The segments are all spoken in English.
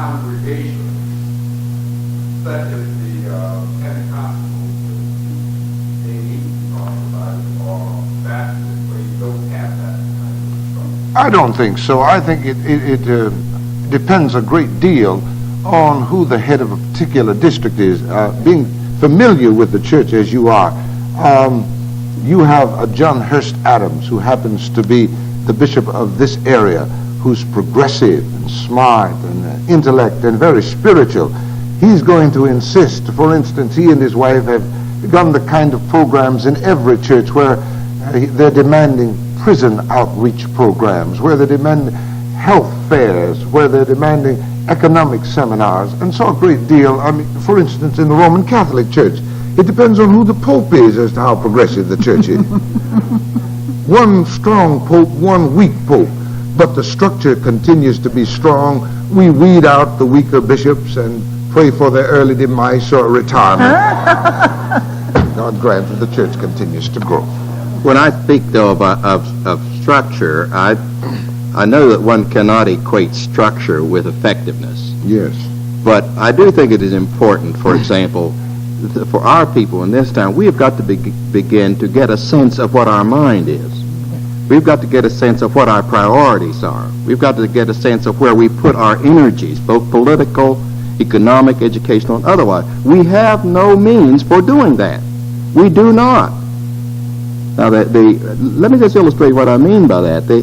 congregations, such as the Pentecostals, they need to talk about it, or Baptists, where you don't have that kind of structure? I don't think so. I think it depends a great deal on who the head of a particular district is. Being familiar with the church as you are, you have a John Hurst Adams, who happens to be the bishop of this area, who's progressive and smart and intellect and very spiritual. He's going to insist, for instance, he and his wife have begun the kind of programs in every church where they're demanding prison outreach programs, where they're demanding health fairs, where they're demanding economic seminars, and so a great deal. I mean, for instance, in the Roman Catholic Church, it depends on who the Pope is as to how progressive the church is. One strong Pope, one weak Pope, but the structure continues to be strong. We weed out the weaker bishops and pray for their early demise or retirement. God grant that the church continues to grow. When I speak, though, of structure, I know that one cannot equate structure with effectiveness. Yes. But I do think it is important, for example, for our people in this town, we have got to begin to get a sense of what our mind is. We've got to get a sense of what our priorities are. We've got to get a sense of where we put our energies, both political, economic, educational, and otherwise. We have no means for doing that. We do not. Now, let me just illustrate what I mean by that. The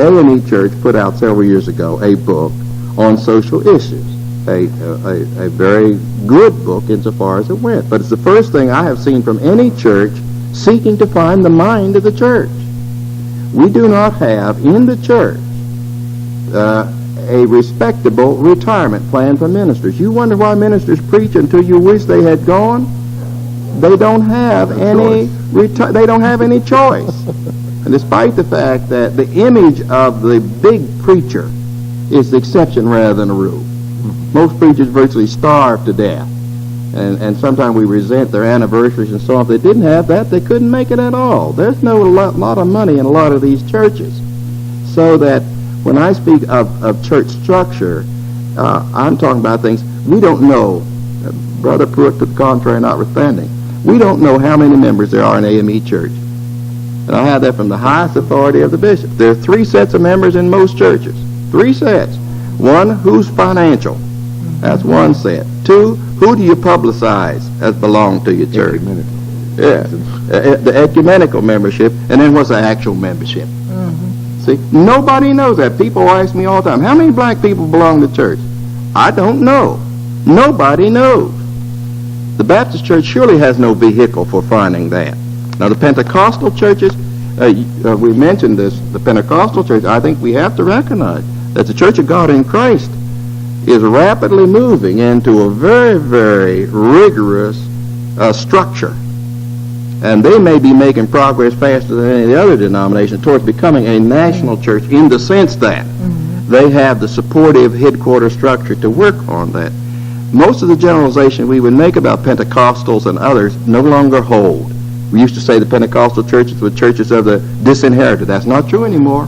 A&E Church put out several years ago a book on social issues, a very good book insofar as it went. But it's the first thing I have seen from any church seeking to find the mind of the church. We do not have in the church a respectable retirement plan for ministers. You wonder why ministers preach until you wish they had gone? They don't have any they don't have any choice. And despite the fact that the image of the big preacher is the exception rather than a rule. Most preachers virtually starve to death. And sometimes we resent their anniversaries and so on. If they didn't have that, they couldn't make it at all. There's no lot of money in a lot of these churches. So that when I speak of church structure, I'm talking about things we don't know. Brother Pruitt, to the contrary notwithstanding, we don't know how many members there are in AME Church. And I have that from the highest authority of the bishop. There are 3 sets of members in most churches. 3 sets. 1, who's financial. That's 1 set. 2, who do you publicize as belong to your church? Yeah. The ecumenical membership, and then what's the actual membership? See, nobody knows that. People ask me all the time, how many black people belong to church? I don't know. Nobody knows. The Baptist church surely has no vehicle for finding that. Now, the Pentecostal churches, we mentioned this, the Pentecostal church, I think we have to recognize that the Church of God in Christ is rapidly moving into a very, very rigorous structure. And they may be making progress faster than any of the other denominations towards becoming a national church in the sense that they have the supportive headquarters structure to work on that. Most of the generalization we would make about Pentecostals and others no longer hold. We used to say the Pentecostal churches were churches of the disinherited. That's not true anymore.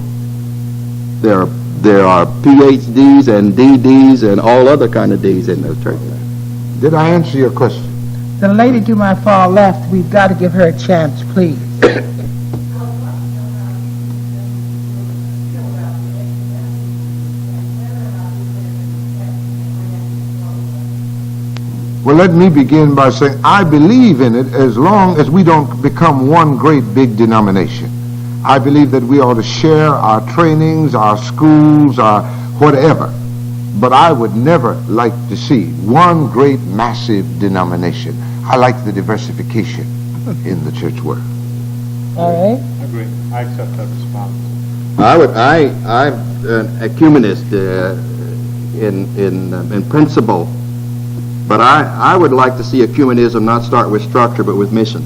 There are PhDs and DDs and all other kind of Ds in those churches. Did I answer your question? The lady to my far left, we've got to give her a chance, please. Well, let me begin by saying I believe in it as long as we don't become one great big denomination. I believe that we ought to share our trainings, our schools, our whatever. But I would never like to see one great massive denomination. I like the diversification in the church work. All right. I agree. I accept that response. I'm an ecumenist in principle. But I would like to see ecumenism not start with structure, but with mission.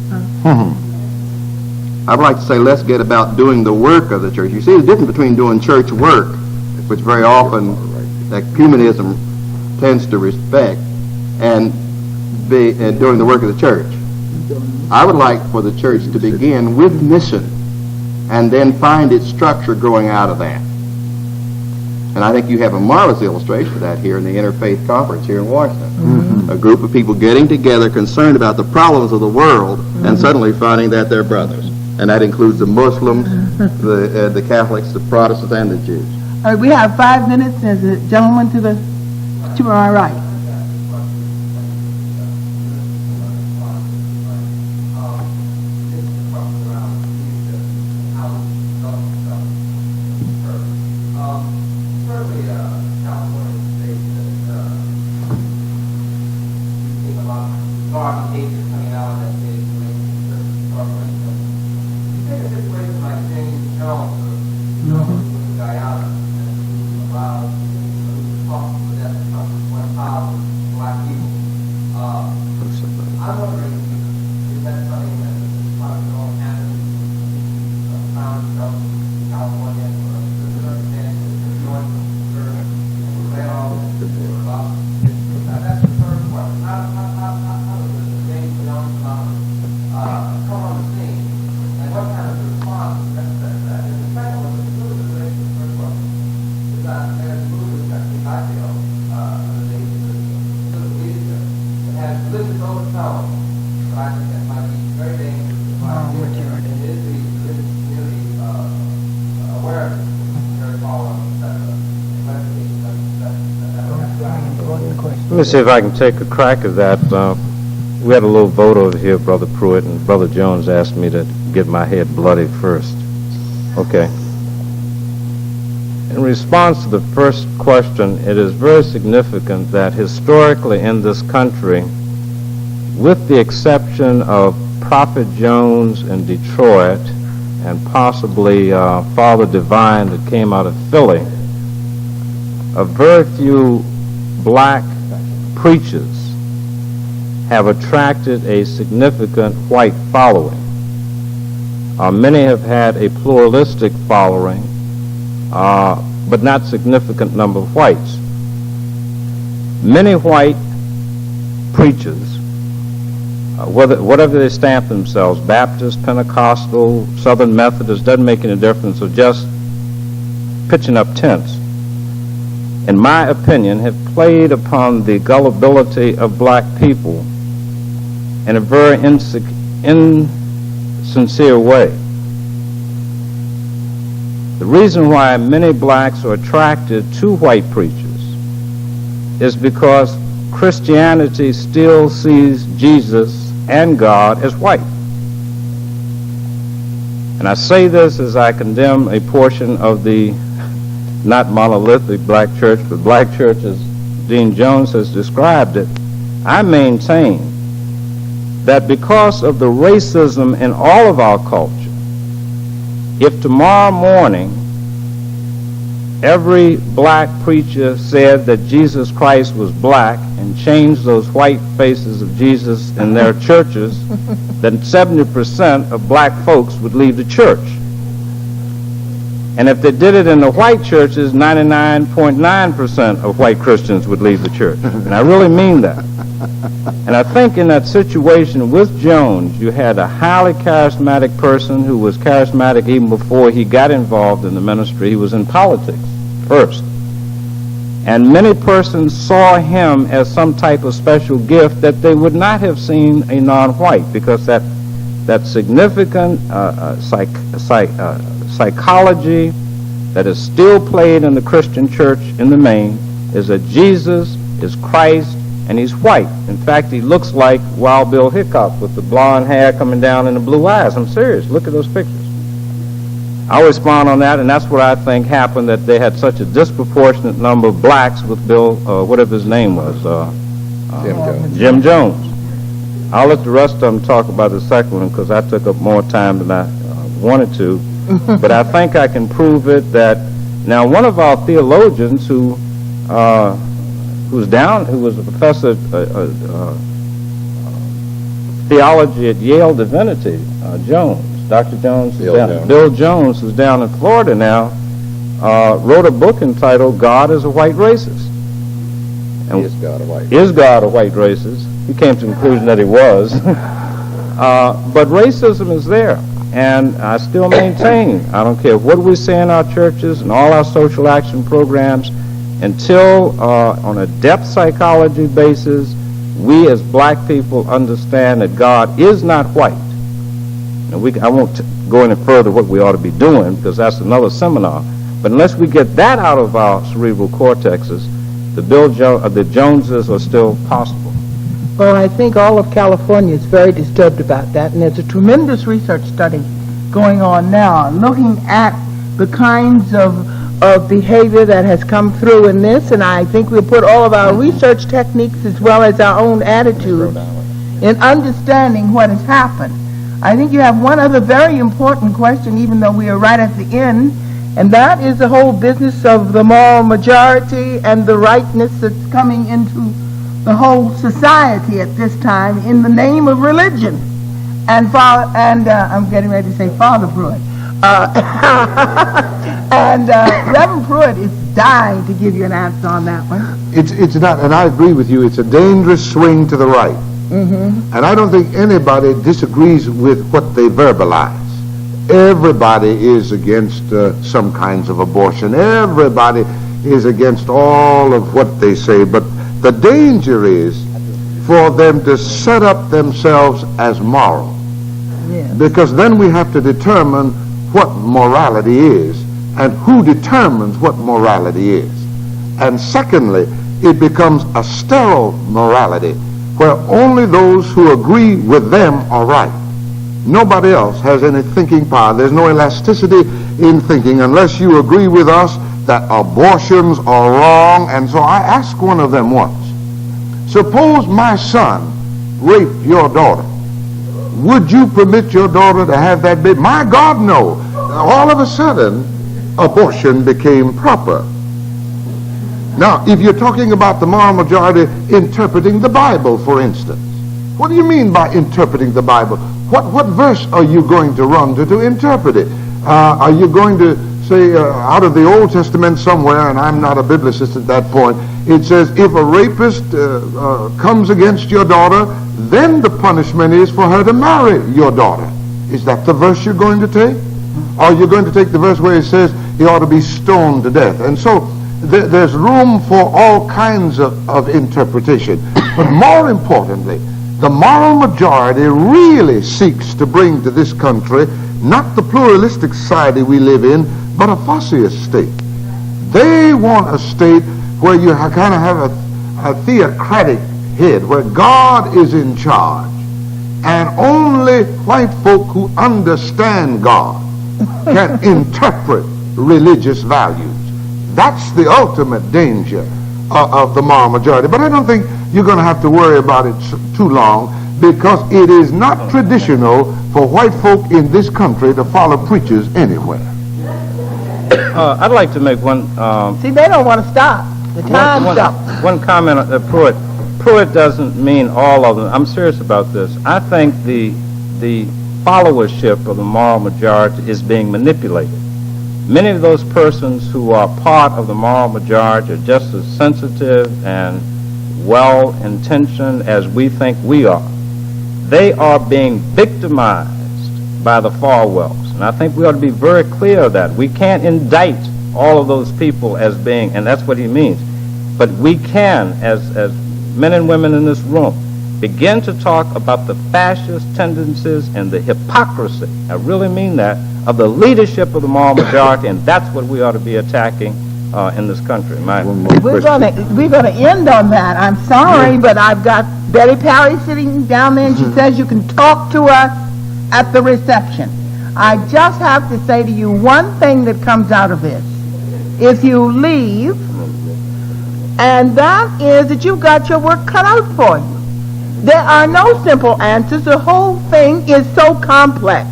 I'd like to say, let's get about doing the work of the church. You see the difference between doing church work, which very often ecumenism tends to respect, and doing the work of the church. I would like for the church to begin with mission, and then find its structure growing out of that. And I think you have a marvelous illustration of that here in the Interfaith Conference here in Washington. A group of people getting together concerned about the problems of the world and suddenly finding that they're brothers. And that includes the Muslims, the Catholics, the Protestants, and the Jews. All right, we have 5 minutes. There's a gentleman to my right. Let me see if I can take a crack at that. We had a little vote over here, Brother Pruitt, and Brother Jones asked me to get my head bloody first. Okay. In response to the first question, it is very significant that historically in this country, with the exception of Prophet Jones in Detroit and possibly Father Divine that came out of Philly, a very few black preachers have attracted a significant white following. Many have had a pluralistic following, but not significant number of whites. Many white preachers, whatever they stamp themselves, Baptist, Pentecostal, Southern Methodist, doesn't make any difference, of just pitching up tents, in my opinion, have played upon the gullibility of black people in a very insincere way. The reason why many blacks are attracted to white preachers is because Christianity still sees Jesus and God as white. And I say this as I condemn a portion of the not monolithic black church, but black church as Dean Jones has described it. I maintain that because of the racism in all of our culture, if tomorrow morning every black preacher said that Jesus Christ was black and changed those white faces of Jesus in their churches, then 70% of black folks would leave the church. And if they did it in the white churches, 99.9% of white Christians would leave the church. And I really mean that. And I think in that situation with Jones, you had a highly charismatic person who was charismatic even before he got involved in the ministry. He was in politics first. And many persons saw him as some type of special gift that they would not have seen a non-white, because that significant psychology that is still played in the Christian church in the main is that Jesus is Christ and he's white. In fact, he looks like Wild Bill Hickok with the blonde hair coming down and the blue eyes. I'm serious. Look at those pictures. I'll respond on that, and that's what I think happened, that they had such a disproportionate number of blacks with Bill, whatever his name was, Jim Jones. I'll let the rest of them talk about the second one because I took up more time than I wanted to. But I think I can prove it that now one of our theologians who was a professor of theology at Yale Divinity, Jones, Dr. Jones, Bill Jones, who's down in Florida now, wrote a book entitled "God is a White Racist." And Is God a white? Is God a white racist? He came to the conclusion that he was. But racism is there. And I still maintain, I don't care what we say in our churches and all our social action programs, until on a depth psychology basis, we as black people understand that God is not white. Now I won't go any further what we ought to be doing, because that's another seminar. But unless we get that out of our cerebral cortexes, the Joneses are still possible. Well, I think all of California is very disturbed about that, and there's a tremendous research study going on now looking at the kinds of behavior that has come through in this, and I think we'll put all of our research techniques as well as our own attitudes in understanding what has happened. I think you have one other very important question, even though we are right at the end, and that is the whole business of the moral majority and the rightness that's coming into the whole society at this time in the name of religion. And I'm getting ready to say Father Pruitt. And Reverend Pruitt is dying to give you an answer on that one. It's not, and I agree with you, it's a dangerous swing to the right. Mm-hmm. And I don't think anybody disagrees with what they verbalize. Everybody is against some kinds of abortion. Everybody is against all of what they say. But the danger is for them to set up themselves as moral. Yes. Because then we have to determine what morality is and who determines what morality is. And secondly, it becomes a sterile morality where only those who agree with them are right. Nobody else has any thinking power. There's no elasticity in thinking unless you agree with us that abortions are wrong. And so I asked one of them once, suppose my son raped your daughter. Would you permit your daughter to have that baby? My God, no. All of a sudden, abortion became proper. Now, if you're talking about the moral majority interpreting the Bible, for instance, what do you mean by interpreting the Bible? What verse are you going to run to interpret it? Are you going to say out of the Old Testament somewhere, and I'm not a biblicist at that point, it says if a rapist comes against your daughter, then the punishment is for her to marry your daughter. Is that the verse you're going to take? Or are you going to take the verse where it says he ought to be stoned to death? And so there's room for all kinds of interpretation. But more importantly, the moral majority really seeks to bring to this country not the pluralistic society we live in, but a fascist state. They want a state where you kind of have a theocratic head, where God is in charge, and only white folk who understand God can interpret religious values. That's the ultimate danger of the moral majority. But I don't think you're going to have to worry about it too long, because it is not traditional for white folk in this country to follow preachers anywhere. I'd like to make one... See, they don't want to stop. The time stops. One comment on Pruitt. Pruitt doesn't mean all of them. I'm serious about this. I think the followership of the moral majority is being manipulated. Many of those persons who are part of the moral majority are just as sensitive and well-intentioned as we think we are. They are being victimized by the Falwells. And I think we ought to be very clear of that. We can't indict all of those people as being, and that's what he means. But we can, as men and women in this room, begin to talk about the fascist tendencies and the hypocrisy, I really mean that, of the leadership of the moral majority, and that's what we ought to be attacking in this country. We're going to end on that. I'm sorry, but I've got Betty Parry sitting down there, and she says you can talk to us at the reception. I just have to say to you one thing that comes out of this. If you leave, and that is that you've got your work cut out for you. There are no simple answers. The whole thing is so complex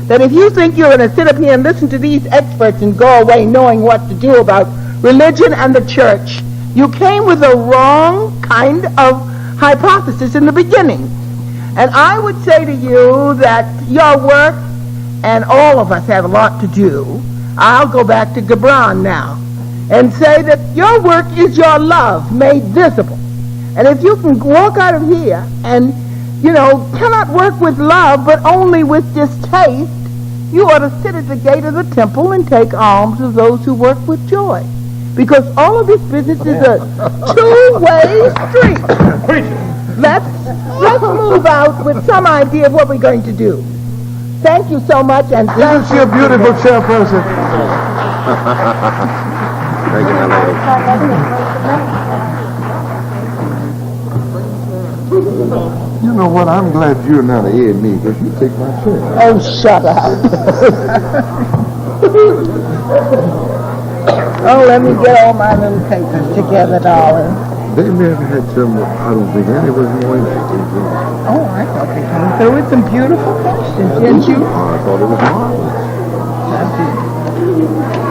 that if you think you're going to sit up here and listen to these experts and go away knowing what to do about religion and the church, you came with the wrong kind of hypothesis in the beginning. And I would say to you that your work, and all of us have a lot to do. I'll go back to Gibran now and say that your work is your love made visible. And if you can walk out of here and, cannot work with love but only with distaste, You ought to sit at the gate of the temple and take alms of those who work with joy. Because all of this business is a two-way street. Let's move out with some idea of what we're going to do. Thank you so much, and Isn't she a beautiful chairperson? Thank you, my lady. You know what? I'm glad you're not a head me, because you take my chair. Oh, shut up. Oh, let me get all my little papers together, darling. They may have had some, I don't think any was more interesting than Oh, I thought they came through with some beautiful questions, didn't you? I thought it was marvelous. I did.